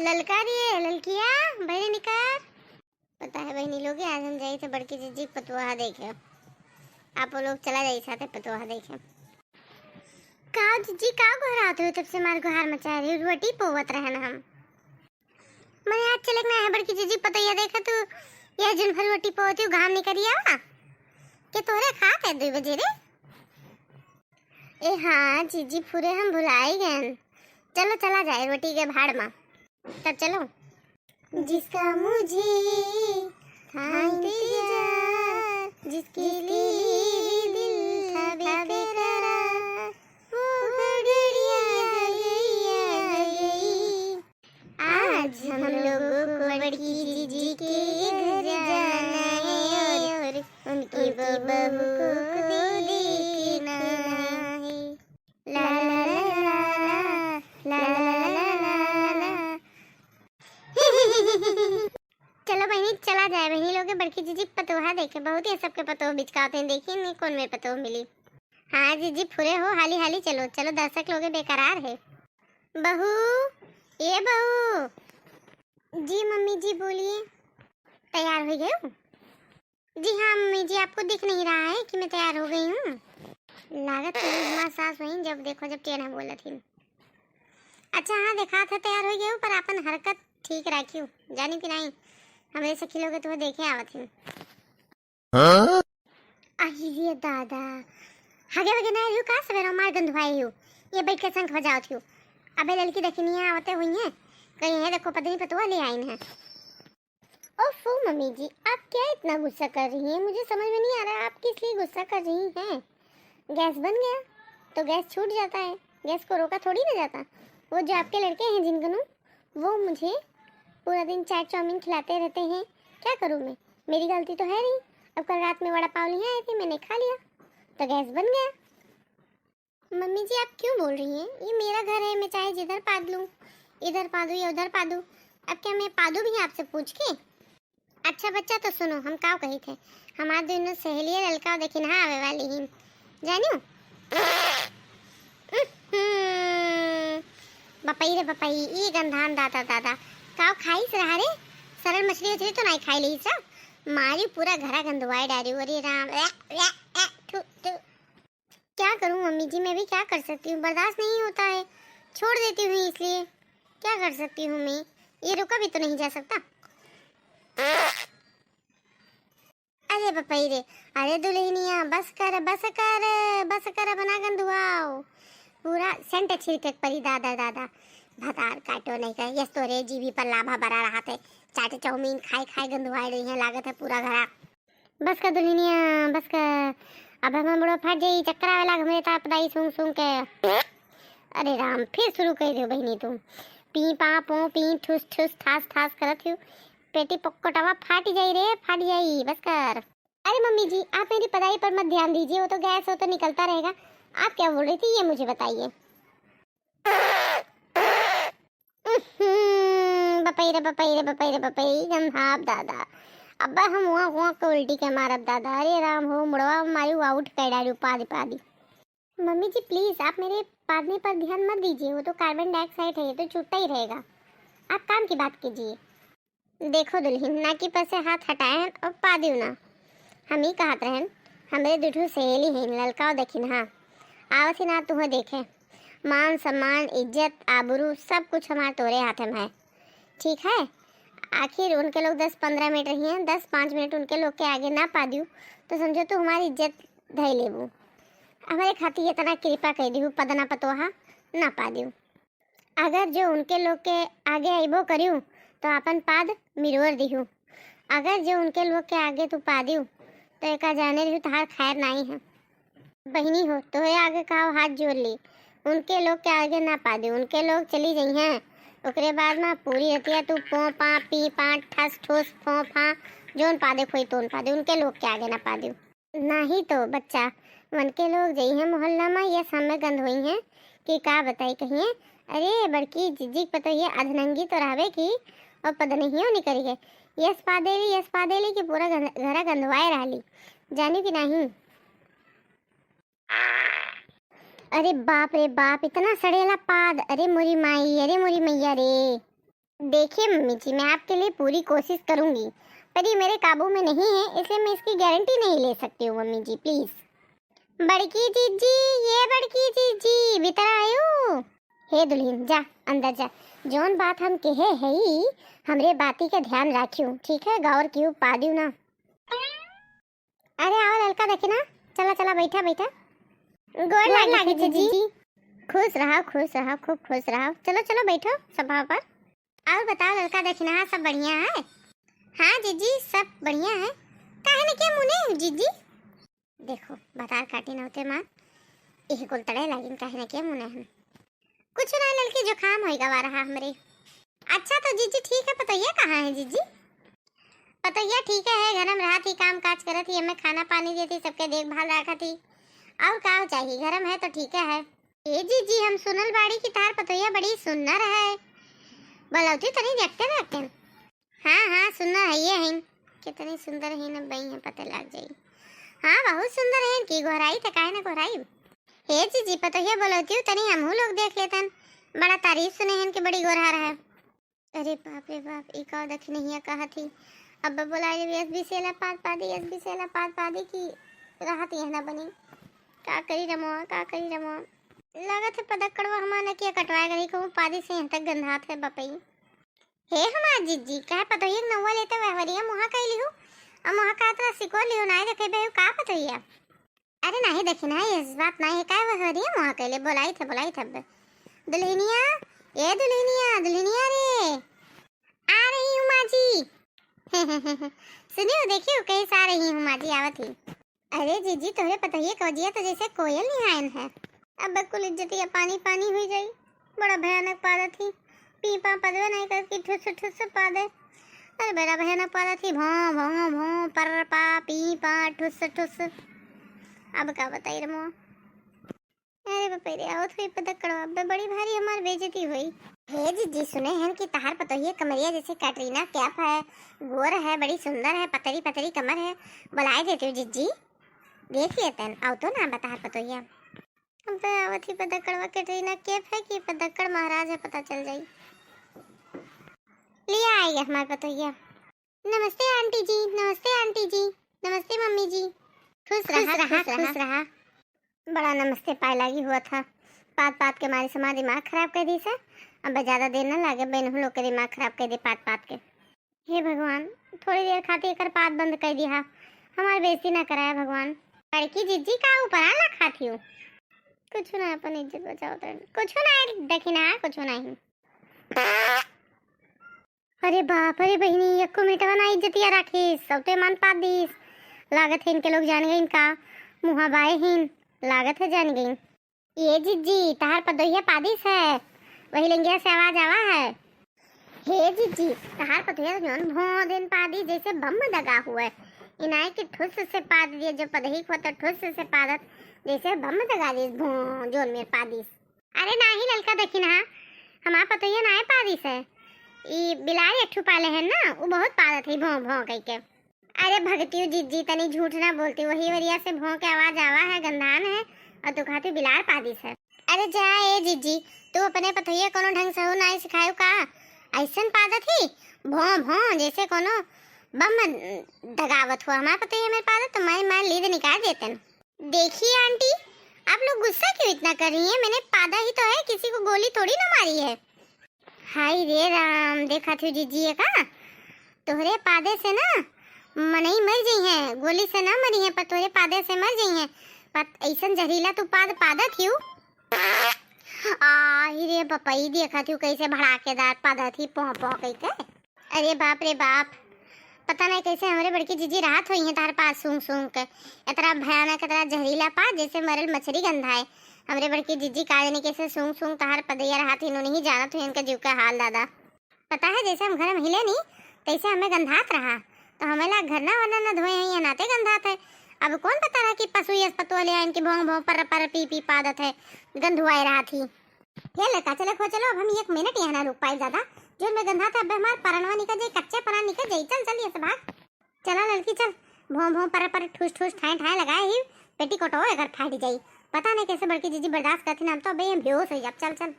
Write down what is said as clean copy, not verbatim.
ललका दिए ललकिया बहनी निकर। पता है बहनी लोग आज हम जाई थे बड़की जीजी पतवाहा देखे। आप लोग चला जाई साथे पतवाहा देखे। का जीजी का घराते हो तब से मार गुहार मचा रही रोटी पोवत रहन हम। मैं आज चले ना है बड़की जीजी पतैया देखे तू ये जन भर रोटी पोवती घाम नहीं करिया के तोरे खात है 2 बजे रे। ए हाँ जीजी पूरे हम भुलाई गए। चलो चला जाए रोटी के भाड़ में तब चलो। जिसका मुझे था इंतजार जिसके लिए दिल था बेकरार वो घड़ियां गई। आज हम लोगों को बड़की जीजी के घर जाना है और उनकी बहू को देखना है। ला ला ला ला ला ला। चलो बहनी चला जाए बहनी लोग बड़की जीजी पतोहा देखे। बहुत ही सबके पतोह बिचकाते हैं देखिए नहीं कौन में पतोह मिली। हाँ जीजी फुरे हो हाली हाली चलो चलो दर्शक लोग बेकरार है। बहू ये बहू। जी मम्मी जी बोलिए। तैयार हो गए हो? जी हाँ मम्मी जी आपको दिख नहीं रहा है कि मैं तैयार हो गई हूँ। लागत हमारी सास वहीं जब देखो जब टेढ़ा बोला थी। अच्छा हाँ देखा था तैयार हो गए पर अपन हरकत ठीक रखियो जानी कि नहीं हमारे सखी लोग तो देखे आवत हैं। हाँ? ये दादा हगे वगे ना रियो का सवेरा मार गंधवाई हो ये बैठ के संग बजाओ थियो। अबे लड़की देखनी है आवते हुई है कहीं है देखो पत्नी पतवा ले आई है। ओफो मम्मी जी आप क्या इतना गुस्सा कर रही हैं मुझे समझ में नहीं आ रहा आप किस लिए गुस्सा कर रही हैं। गैस बन गया तो गैस छूट जाता है गैस को रोका थोड़ी ना जाता। वो जो आपके लड़के हैं जिनको वो मुझे पूरा दिन चाट चाउमीन खिलाते रहते हैं क्या करूँ मैं मेरी गलती तो है नहीं। अब कल रात में वड़ा पाव लिए आए थे मैंने खा लिया तो गैस बन गया। मम्मी जी आप क्यों बोल रही हैं ये मेरा घर है मैं चाहे जिधर पाद लूँ इधर पादू या उधर पादू। अब क्या मैं पादू भी आपसे पूछ के। अच्छा बच्चा तो सुनो हम का कही थे हमारे दोनों सहेलियाँ ललका देखी ना आवे वाली ही जानियो। बपाई रे बपाई ये गंधान दादा दादा काव खाई से रहा रे सरल मछली उछली तो नहीं खाई ली सब मारी पूरा घरा गंदवाई डारी अरे राम क्या करूं मम्मी जी मैं भी क्या कर सकती हूँ बर्दाश्त नहीं होता है छोड़ देती हूँ इसलिए क्या कर सकती हूँ मैं ये रुका भी तो नहीं जा सकता। अरे बपाई रे अरे दुल्हनिया बस कर बना गंदुआओ पूरा सेंट छिड़के परी दादा दादा भतार काटो नहीं कर यस तो रे जीवी पर लाभा बरा रहा थे चाटे चाउमीन खाए खाए गंदवाई रही है लागत है पूरा घरा। बस का दुल्हनिया बस का अब हम बड़ो फट जाई चक्कर आवे लाग हमरे ताप दाई सूंघ सूंघ के। अरे राम फिर शुरू कर दियो बहनी तुम पी पा पो पी ठुस ठुस थास थास करत हो पेटी पक्कोटावा फाट जाई रे फाट जाई बस कर। अरे मम्मी जी आप मेरी पढ़ाई पर मत ध्यान दीजिए वो तो गैस हो तो निकलता रहेगा। आप क्या बोल रही थी ये मुझे बताइए। बपाई गंधाप दादा अब्बा हम वहाँ को उल्टी के मारब दादा। अरे राम हो मुड़वा मारी आउट कर डाली पादी। मम्मी जी प्लीज आप मेरे पादने पर ध्यान मत दीजिए वो तो कार्बन डाइऑक्साइड है ये तो छूटता ही रहेगा। आप काम की बात कीजिए। देखो दुल्हन ना की पर से हाथ हटाए और पादियो ना हम ही कहत रहन हमरे दुठू सहेली हैं ललकाओ देखिन हाँ आवत ही ना तुह देखे मान सम्मान इज्जत आबरू सब कुछ हमारे तोरे हाथ में है ठीक है। आखिर उनके लोग 10-15 मिनट रही हैं 10-5 मिनट उनके लोग के आगे ना पा दियो तो समझो तो हमारी इज्जत धई लेबू हमारे खातिर इतना कृपा कर दी पदना पतोहा ना पा दियो। अगर जो उनके लोग के आगे अबो करियो तो अपन पाद मिरोर दिहू अगर जो उनके लोग के आगे तू पा दियो तो एक जाने रही तार खैर नहीं है। बहनी हो तो ये आगे कहा हाथ जोड़ ली उनके लोग के आगे ना पा दी उनके लोग चली गई हैं उसके बाद में पूरी रहती तू पो पा पी पा ठस ठोस फो फा जोन पा दे खोई तोन पा दे उनके लोग के आगे ना पा दू नहीं तो बच्चा उनके लोग जई हैं मोहल्ला में ये सामने गंद हुई हैं कि का बताई कहिए। अरे बड़की जिज्जी पता ये अधनंगी तो रहबे की और पद नहीं हो निकली है यस पादेली की पूरा घरा गंदवाए रही जानी कि नहीं। अरे बाप रे बाप इतना सड़ेला पाद अरे मोरी माई अरे मोरी मैया रे देखिए मम्मी जी, मैं आपके लिए पूरी कोशिश करूंगी, पर ये मेरे काबू में नहीं है, इसलिए मैं इसकी गारंटी नहीं ले सकती हूँ मम्मी जी, प्लीज। बड़की जीजी, ये बड़की जीजी भीतर आयो। हे दुल्हन जा, अंदर जा। जौन बात हम कहे है ही, हमरे बाती का ध्यान राखियो, ठीक है? गौर क्यों पा दियो ना। अरे आओ लड़का देखे ना, चला चला बैठा बैठा। गोर लागे जीजी। खुश रहो खूब खुश रहो। चलो चलो बैठो सभा पर। और बताओ लड़का देखना, हाँ सब बढ़िया है? हाँ जीजी सब बढ़िया है। काहे ने क्या मुने जीजी? देखो बतार काटी न होते माँ, एक कुल तड़े लागिन काहे ने क्या मुने हम। कुछ ना लड़की जुकाम होई गवा रहा हमरे। अच्छा तो जीजी ठीक है, पतैया कहाँ है जीजी? पतैया ठीक है, घर में रहा थी, काम काज करत थी, हमें खाना पानी देती, सबके देखभाल रखा थी। और का चाहिए, घर में है तो ठीक है। ए जीजी हम सुनल बाड़ी की तार पतैया बड़ी सुंदर है, बोलौती तनी देखते देखते। हाँ हाँ सुंदर है ये है, कितनी सुंदर है ना बई है, पता लग जाई। हाँ बहुत सुंदर है की गोराई तो काहे ना गोराई। हे जीजी पतैया बोलौती हूँ तनी हमहू लोग देख लेतन, बड़ा तारीफ सुने हैं कि बड़ी गोरहर है। अरे बाप रे बाप, ई का देखी नहीं कहा थी। अब बोला एसबी सेला पाद पादी, एसबी सेला पाद पादी की राहत यह ना बनी। का करी रमो, का करी रमो। लगत है पदकड़वा हमारा किया कटवाए गई को पादी से यहाँ तक गंधात है बपई। हे हमार जीजी कहे पतैया नौवा लेते व्यवहारिया मुहा कैली हूँ, अब मुहा का तरह सिको लियो ना देखे बे का पतैया। अरे नहीं देखी ना इस बात नहीं है, का व्यवहारिया मुहा कैले बोलाई थे दुल्हनिया, ए दुल्हनिया दुल्हनिया रे आ रही हूँ माँ जी। सुनियो देखियो कैसे आ रही हूँ माँ जी आवत ही। अरे जीजी तोहरे पतैया कवजिया तो जैसे कोयल निहायन है। अब कुल इज्जतिया पानी पानी हुई जाई, बड़ा भयानक पादा थी, पी पा पदवे नहीं कर की ठुस ठुस पादे। अरे बड़ा भयानक पादा थी, भों भों भों पर पा पी पा ठुस ठुस। अब का बताई रमो। अरे बापा रे आओ थोड़ी पदकड़वा, अब बड़ी भारी हमार बेइज्जती हुई। हे जीजी सुने हैं कि तार पतोहिया कमरिया जैसे कैटरीना कैफ है, गोर है, बड़ी सुंदर है, पतरी पतरी कमर है, बुलाए देते हो जीजी, देख लेते आओ तो ना बता पतोहिया। हम तो आवत ही पदकड़वा कैटरीना कैफ है कि पदकड़ महाराज है, पता चल जाई। लिया आएगा हमारे पतोहिया। नमस्ते आंटी जी, नमस्ते आंटी जी, नमस्ते मम्मी जी। खुश रहा। बड़ा नमस्ते पाए लागी हुआ था, पात पात के मारे से दिमाग खराब कर दी से। अब ज्यादा देर न लागे बहन लोग के दिमाग खराब कर दे पात पात के। हे भगवान थोड़ी देर खाती कर पात बंद कर दिया, हमारी बेइज्जती ना कराया भगवान। लड़की जीजी का ऊपर आला खाती हूँ, कुछ ना अपन इज्जत बचाओ तो कुछ ना देखी ना कुछ नहीं। अरे बाप रे बहनी यक्को मिटवा ना इज्जतिया राखी सबते मन पात दीस। लागत है इनके लोग जान गए इनका मुहा बाए हिन, लागत है जान गई। ये जीजी तार पतोहिया पादिस है, वही लंगिया से आवाज आवा है। हे जीजी तार पतोहिया जोन भों दिन पादी जैसे बम दगा हुआ है, इनाय के ठुस से पाद दिए जो पदही को तो ठुस से पादत जैसे बम दगा दी भों जोन मेरे पादिस। अरे नाही ललका देखी ना हमार पतोहिया ना पादिस है, ई बिलाई अठू पाले है ना वो बहुत पादत है भों भों कह के। अरे भगती जीजी तनी झूठ ना बोलती, वही वरिया से भों के आवाज आवा है, गंधान है और तू खाती बिलार पादिस है। अरे जा ए जीजी तू अपने पतोहिया कोनो ढंग से हो ना सिखायो का, ऐसन पादत ही भों भों जैसे कोनो बम दगावत हुआ। हमारे पतोहिया मेरे पादत तो मैं लीद निकाल देते। देखिए आंटी आप लोग गुस्सा क्यों इतना कर रही हैं, मैंने पादा ही तो है, किसी को गोली थोड़ी ना मारी है। हाय रे राम देखा थी जीजी ये का तोहरे पादे से ना मनई मर गई है, गोली से ना मरी है पर तोहरे पादे से मर गई है। पर ऐसन जहरीला तू पादा थी रे पपई देखा थी कैसे भड़ाकेदार पादा थी पौ पौ कह के। अरे बाप रे बाप पता नहीं कैसे हमारे बड़की जीजी राहत हुई है तार पास सूंघ सूंघ के, इतना भयानक इतना जहरीला पाद जैसे मरल मछली गंधा है। हमारे बड़की जीजी काजनी कैसे सूंघ सूंघ तार पदैया राहत इन्होंने ही जाना तो इनका जीव का हाल दादा। पता है जैसे हम घर में हिले नहीं तैसे हमें गंधात रहा, तो हमें ला घर ना वरना न धोए हैं नाते गंधात है। अब कौन बता रहा कि पशु यस पतुआ ले इनकी भों भों पर पी पादत है, गंधुआई रहा थी। ये लड़का चलो खो चलो, अब हम 1 मिनट यहाँ ना रुक पाए ज्यादा, जो में गंधा था अब हमार परनवा निकल जाए, कच्चे परान निकल जाए। चल ये सब भाग चला लड़की चल, भों भों पर ठूस ठूस ठाए ठाए लगाए ही पेटी कोटो अगर फाट जाई, पता नहीं कैसे बड़की जीजी बर्दाश्त करती ना, हम तो बेहोश हो जाब। चल चल।